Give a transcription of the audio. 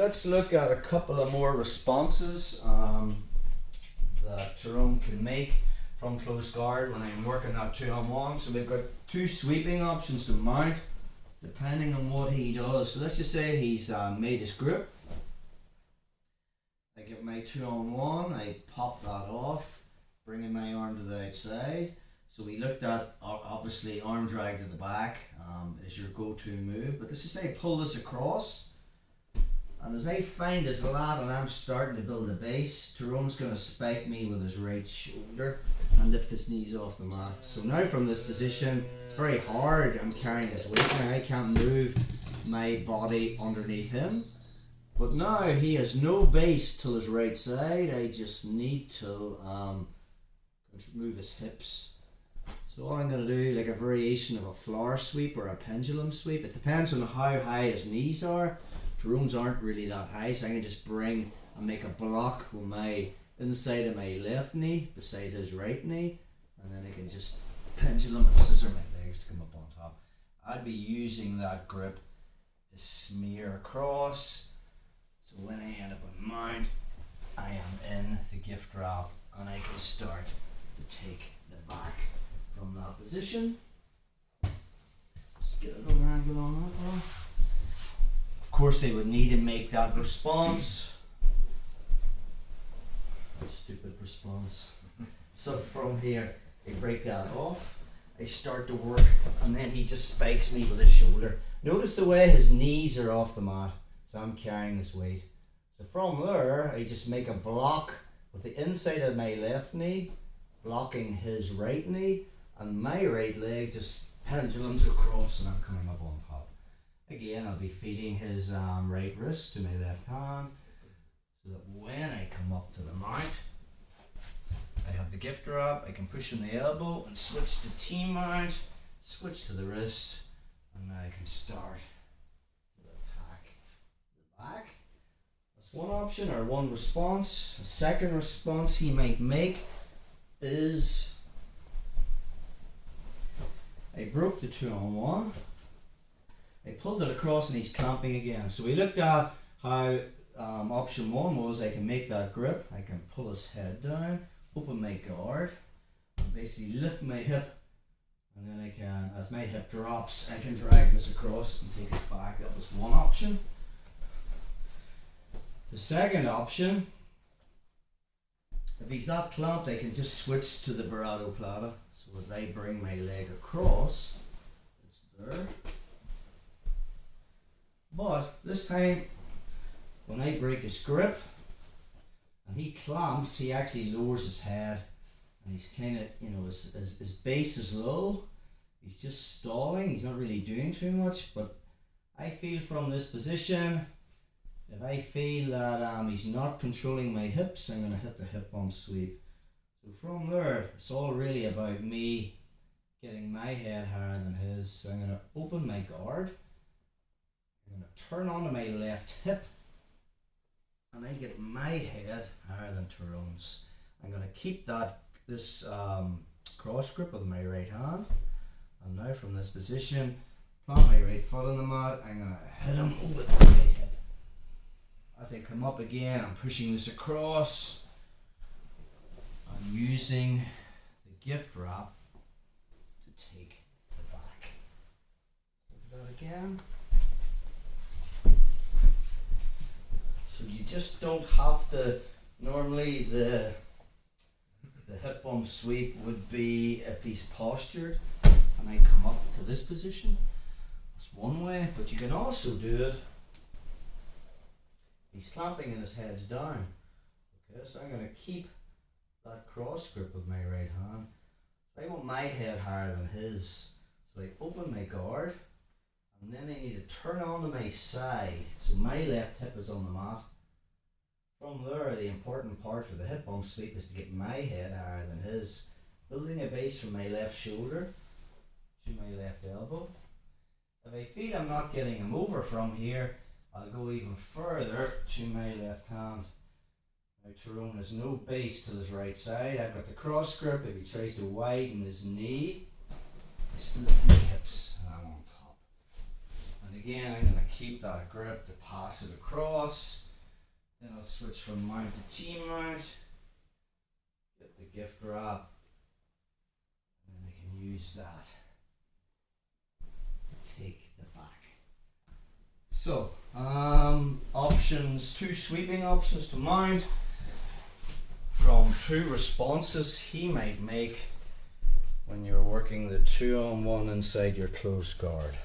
let's look at a couple of more responses that Tyrone can make from close guard when I'm working that 2-on-1. So we've got two sweeping options to mount depending on what he does. So let's just say he's made his grip. I get my 2-on-1, I pop that off, bringing my arm to the outside. So we looked at, obviously, arm drag to the back is your go-to move. But let's just say pull this across. And as I find his lat and I'm starting to build a base, Tyrone's going to spike me with his right shoulder and lift his knees off the mat. So now from this position, very hard, I'm carrying his weight now. I can't move my body underneath him. But now he has no base to his right side. I just need to move his hips. So all I'm going to do, like a variation of a floor sweep or a pendulum sweep, it depends on how high his knees are. Tyrone's aren't really that high, so I can just bring and make a block with my inside of my left knee beside his right knee, and then I can just pendulum and scissor my legs to come up on top. I'd be using that grip to smear across, so when I end up on mount, I am in the gift wrap and I can start to take the back from that position. Just get a little angle on that one. Of course, they would need to make that response. Stupid response. So from here, I break that off. I start to work, and then he just spikes me with his shoulder. Notice the way his knees are off the mat, so I'm carrying his weight. So from there, I just make a block with the inside of my left knee, blocking his right knee, and my right leg just pendulums across, and I'm coming up on top. Again, I'll be feeding his right wrist to my left hand, so that when I come up to the mount, I have the gift wrap, I can push in the elbow and switch to T-mount, switch to the wrist, and now I can start to attack the back. That's one option or one response. A second response he might make is I broke the 2-on-1. I pulled it across and he's clamping again. So we looked at how option one was I can make that grip, I can pull his head down, open my guard, and basically lift my hip, and then I can, as my hip drops, I can drag this across and take it back. That was one option. The second option, if he's not clamped, I can just switch to the Barado Plata. So as I bring my leg across, it's there. But this time, when I break his grip and he clamps, he actually lowers his head, and he's kind of, you know, his base is low. He's just stalling. He's not really doing too much. But I feel from this position, if I feel that he's not controlling my hips, I'm going to hit the hip bump sweep. So from there, it's all really about me getting my head higher than his. So I'm going to open my guard. I'm going to turn onto my left hip, and I get my head higher than Tyrone's. I'm going to keep this cross grip with my right hand, and now from this position, plant my right foot on the mat. I'm going to hit him with my hip. As I come up again, I'm pushing this across. I'm using the gift wrap to take the back. Do that again. So you just don't have to, normally the hip bump sweep would be if he's postured and I come up to this position. That's one way, but you can also do it. He's clamping and his head's down. Okay, so I'm going to keep that cross grip with my right hand. I want my head higher than his. So I open my guard, and then I need to turn onto my side. So my left hip is on the mat. From there, the important part for the hip bump sweep is to get my head higher than his. Building a base from my left shoulder to my left elbow. If I feel I'm not getting him over from here, I'll go even further to my left hand. Now Tyrone has no base to his right side. I've got the cross grip. If he tries to widen his knee, just lift my hips and I'm on top. And again, I'm going to keep that grip to pass it across. Then I'll switch from mount to T-mount. Get the gift wrap. And then I can use that to take the back. So, options, 2 sweeping options to mount from 2 responses he might make when you're working the 2-on-1 inside your closed guard.